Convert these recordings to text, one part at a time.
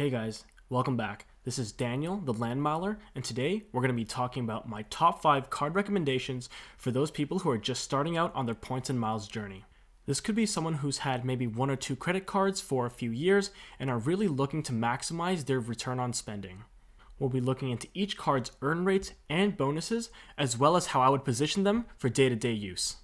Hey guys, welcome back. This is Daniel, the Land Miler, and today we're going to be talking about my top 5 card recommendations for those people who are just starting out on their points and miles journey. This could be someone who's had maybe 1 or 2 credit cards for a few years and are really looking to maximize their return on spending. We'll be looking into each card's earn rates and bonuses, as well as how I would position them for day-to-day use.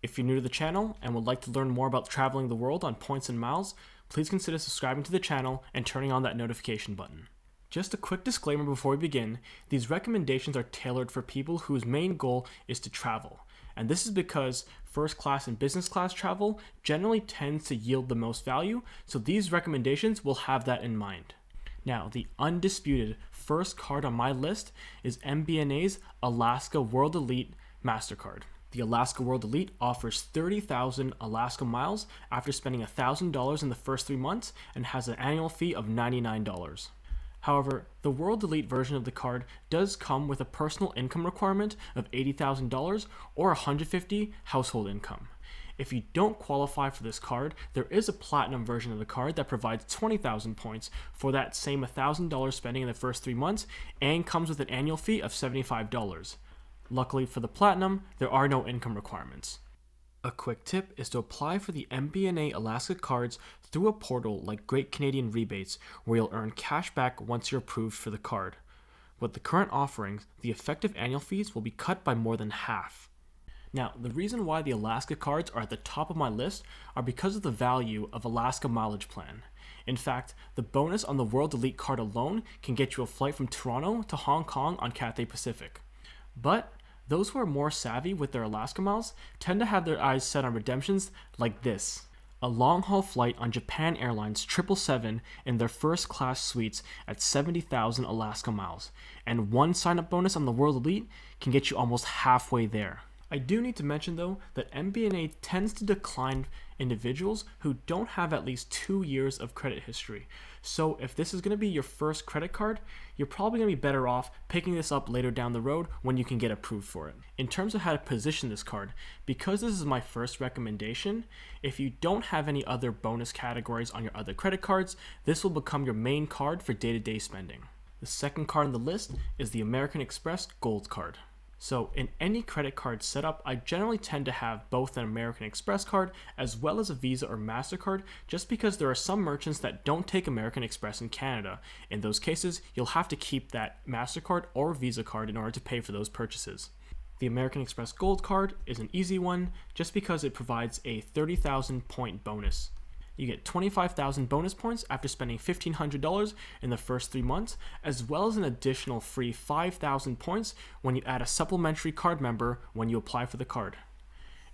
If you're new to the channel and would like to learn more about traveling the world on points and miles, please consider subscribing to the channel and turning on that notification button. Just a quick disclaimer before we begin, these recommendations are tailored for people whose main goal is to travel. And this is because first class and business class travel generally tends to yield the most value, so these recommendations will have that in mind. Now, the undisputed first card on my list is MBNA's Alaska World Elite MasterCard. The Alaska World Elite offers 30,000 Alaska miles after spending $1,000 in the first 3 months and has an annual fee of $99. However, the World Elite version of the card does come with a personal income requirement of $80,000 or $150 household income. If you don't qualify for this card, there is a platinum version of the card that provides 20,000 points for that same $1,000 spending in the first 3 months and comes with an annual fee of $75. Luckily for the platinum, there are no income requirements. A quick tip is to apply for the MBNA Alaska cards through a portal like Great Canadian Rebates, where you'll earn cash back once you're approved for the card. With the current offerings, the effective annual fees will be cut by more than half. Now, the reason why the Alaska cards are at the top of my list are because of the value of Alaska Mileage Plan. In fact, the bonus on the World Elite card alone can get you a flight from Toronto to Hong Kong on Cathay Pacific. But those who are more savvy with their Alaska miles tend to have their eyes set on redemptions like this. A long-haul flight on Japan Airlines 777 in their first class suites at 70,000 Alaska miles, and one sign-up bonus on the World Elite can get you almost halfway there. I do need to mention though that MBNA tends to decline individuals who don't have at least 2 years of credit history. So if this is going to be your first credit card, you're probably going to be better off picking this up later down the road when you can get approved for it. In terms of how to position this card, because this is my first recommendation, if you don't have any other bonus categories on your other credit cards, this will become your main card for day-to-day spending. The second card on the list is the American Express Gold Card. So in any credit card setup, I generally tend to have both an American Express card as well as a Visa or MasterCard, just because there are some merchants that don't take American Express in Canada. In those cases, you'll have to keep that MasterCard or Visa card in order to pay for those purchases. The American Express Gold Card is an easy one just because it provides a 30,000 point bonus. You get 25,000 bonus points after spending $1,500 in the first 3 months, as well as an additional free 5,000 points when you add a supplementary card member when you apply for the card.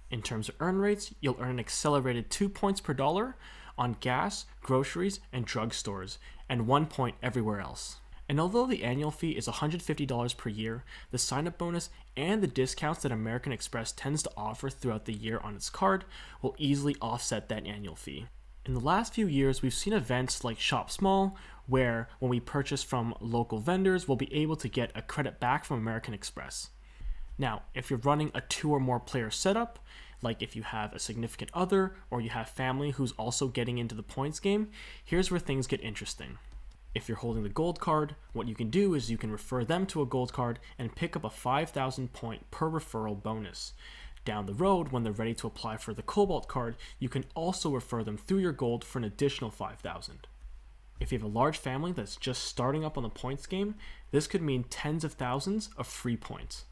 In terms of earn rates, you'll earn an accelerated 2 points per dollar on gas, groceries, and drugstores, and 1 point everywhere else. And although the annual fee is $150 per year, the sign-up bonus and the discounts that American Express tends to offer throughout the year on its card will easily offset that annual fee. In the last few years, we've seen events like Shop Small, where when we purchase from local vendors, we'll be able to get a credit back from American Express. Now, if you're running a 2 or more player setup, like if you have a significant other or you have family who's also getting into the points game, here's where things get interesting. If you're holding the gold card, what you can do is you can refer them to a gold card and pick up a 5,000 point per referral bonus. Down the road, when they're ready to apply for the Cobalt card, you can also refer them through your gold for an additional 5,000. If you have a large family that's just starting up on the points game, this could mean tens of thousands of free points.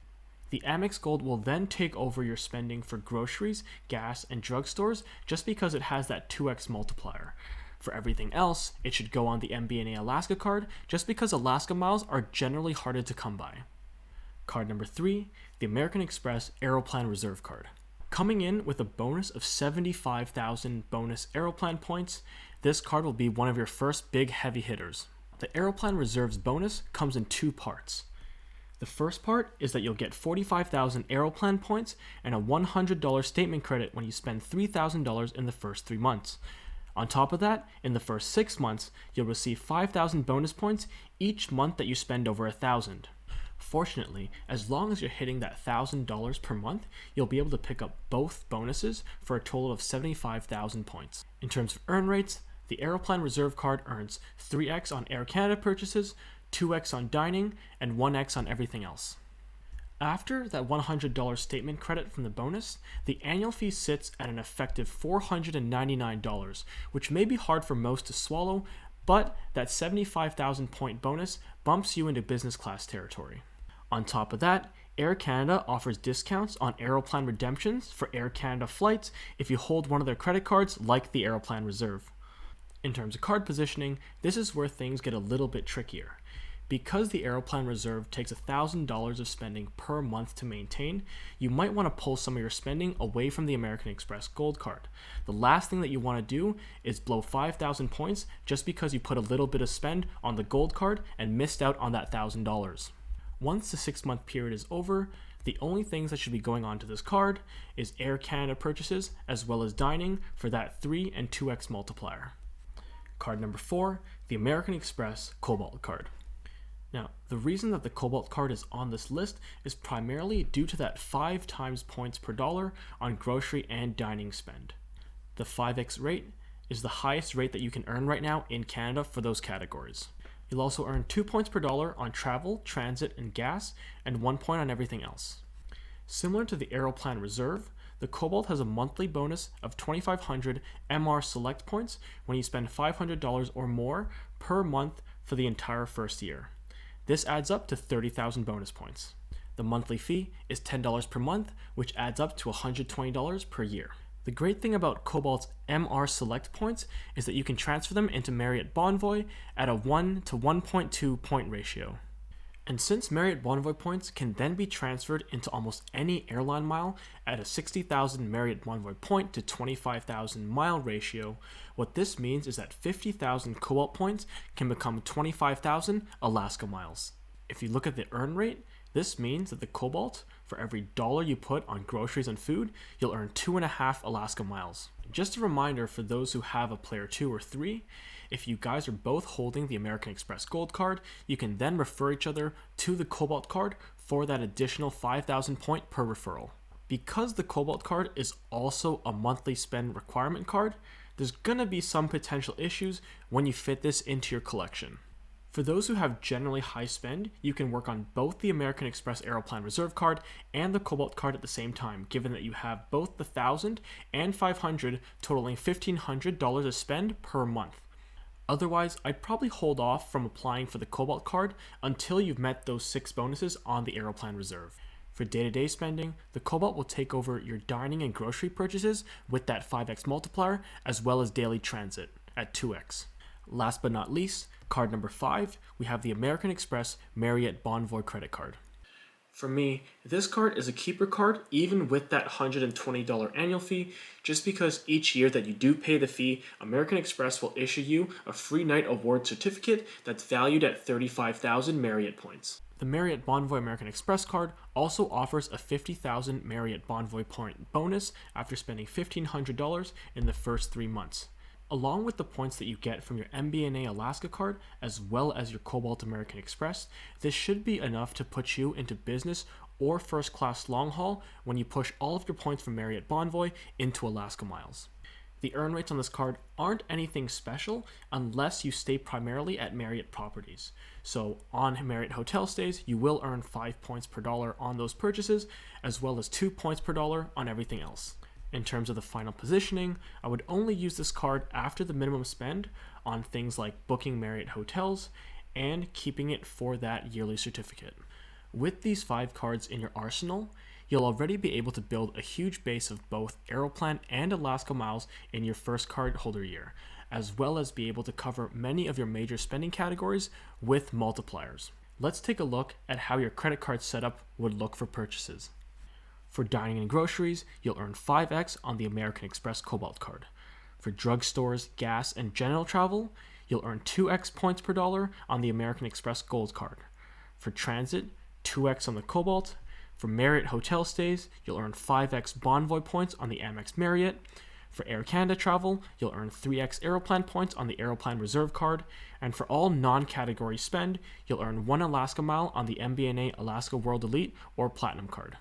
The Amex Gold will then take over your spending for groceries, gas, and drugstores just because it has that 2x multiplier. For everything else, it should go on the MBNA Alaska card just because Alaska miles are generally harder to come by. Card number 3, the American Express Aeroplan Reserve Card. Coming in with a bonus of 75,000 bonus Aeroplan points, this card will be one of your first big heavy hitters. The Aeroplan Reserves bonus comes in 2 parts. The first part is that you'll get 45,000 Aeroplan points and a $100 statement credit when you spend $3,000 in the first 3 months. On top of that, in the first 6 months, you'll receive 5,000 bonus points each month that you spend over $1,000. Fortunately, as long as you're hitting that $1,000 per month, you'll be able to pick up both bonuses for a total of 75,000 points. In terms of earn rates, The Aeroplan Reserve card earns 3x on Air Canada purchases, 2x on dining, and 1x on everything else. After that $100 statement credit from the bonus, the annual fee sits at an effective $499, which may be hard for most to swallow, but that 75,000 point bonus bumps you into business class territory. On top of that, Air Canada offers discounts on Aeroplan redemptions for Air Canada flights if you hold one of their credit cards like the Aeroplan Reserve. In terms of card positioning, this is where things get a little bit trickier. Because the Aeroplan Reserve takes $1,000 of spending per month to maintain, you might want to pull some of your spending away from the American Express Gold Card. The last thing that you want to do is blow 5,000 points just because you put a little bit of spend on the Gold Card and missed out on that $1,000. Once the 6-month period is over, the only things that should be going on to this card is Air Canada purchases as well as dining for that 3 and 2x multiplier. Card number 4, the American Express Cobalt card. Now, the reason that the Cobalt card is on this list is primarily due to that 5 times points per dollar on grocery and dining spend. The 5x rate is the highest rate that you can earn right now in Canada for those categories. You'll also earn 2 points per dollar on travel, transit, and gas, and 1 point on everything else. Similar to the Aeroplan Reserve, the Cobalt has a monthly bonus of 2,500 MR Select points when you spend $500 or more per month for the entire first year. This adds up to 30,000 bonus points. The monthly fee is $10 per month, which adds up to $120 per year. The great thing about Cobalt's MR Select points is that you can transfer them into Marriott Bonvoy at a 1 to 1.2 point ratio. And since Marriott Bonvoy points can then be transferred into almost any airline mile at a 60,000 Marriott Bonvoy point to 25,000 mile ratio, what this means is that 50,000 Cobalt points can become 25,000 Alaska miles. If you look at the earn rate, this means that the Cobalt, for every dollar you put on groceries and food, you'll earn 2.5 Alaska miles. Just a reminder for those who have a player 2 or 3, if you guys are both holding the American Express Gold card, you can then refer each other to the Cobalt card for that additional 5,000 point per referral. Because the Cobalt card is also a monthly spend requirement card, there's going to be some potential issues when you fit this into your collection. For those who have generally high spend, you can work on both the American Express Aeroplan Reserve card and the Cobalt card at the same time, given that you have both the 1,000 and 500 totaling $1,500 of spend per month. Otherwise, I'd probably hold off from applying for the Cobalt card until you've met those 6 bonuses on the Aeroplan Reserve. For day-to-day spending, the Cobalt will take over your dining and grocery purchases with that 5x multiplier, as well as daily transit at 2x. Last but not least, card number 5, we have the American Express Marriott Bonvoy credit card. For me, this card is a keeper card even with that $120 annual fee, just because each year that you do pay the fee, American Express will issue you a free night award certificate that's valued at 35,000 Marriott points. The Marriott Bonvoy American Express card also offers a 50,000 Marriott Bonvoy point bonus after spending $1,500 in the first 3 months. Along with the points that you get from your MBNA Alaska card, as well as your Cobalt American Express, this should be enough to put you into business or first class long haul when you push all of your points from Marriott Bonvoy into Alaska miles. The earn rates on this card aren't anything special unless you stay primarily at Marriott properties. So on Marriott hotel stays, you will earn 5 points per dollar on those purchases, as well as 2 points per dollar on everything else. In terms of the final positioning, I would only use this card after the minimum spend on things like booking Marriott hotels and keeping it for that yearly certificate. With these 5 cards in your arsenal, you'll already be able to build a huge base of both Aeroplan and Alaska miles in your first card holder year, as well as be able to cover many of your major spending categories with multipliers. Let's take a look at how your credit card setup would look for purchases. For dining and groceries, you'll earn 5x on the American Express Cobalt card. For drugstores, gas, and general travel, you'll earn 2x points per dollar on the American Express Gold card. For transit, 2x on the Cobalt. For Marriott hotel stays, you'll earn 5x Bonvoy points on the Amex Marriott. For Air Canada travel, you'll earn 3x Aeroplan points on the Aeroplan Reserve card. And for all non-category spend, you'll earn 1 Alaska mile on the MBNA Alaska World Elite or Platinum card.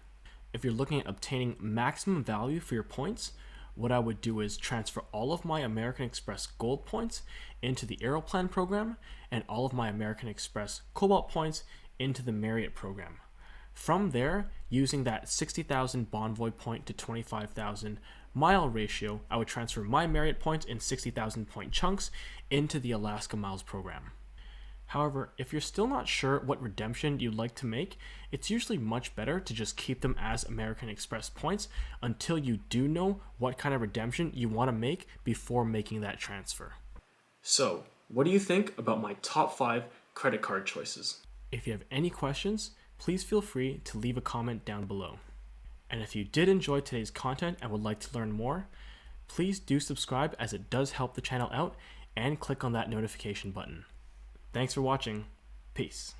If you're looking at obtaining maximum value for your points, what I would do is transfer all of my American Express Gold points into the Aeroplan program and all of my American Express Cobalt points into the Marriott program. From there, using that 60,000 Bonvoy point to 25,000 mile ratio, I would transfer my Marriott points in 60,000 point chunks into the Alaska Miles program. However, if you're still not sure what redemption you'd like to make, it's usually much better to just keep them as American Express points until you do know what kind of redemption you want to make before making that transfer. So, what do you think about my top 5 credit card choices? If you have any questions, please feel free to leave a comment down below. And if you did enjoy today's content and would like to learn more, please do subscribe as it does help the channel out, and click on that notification button. Thanks for watching. Peace.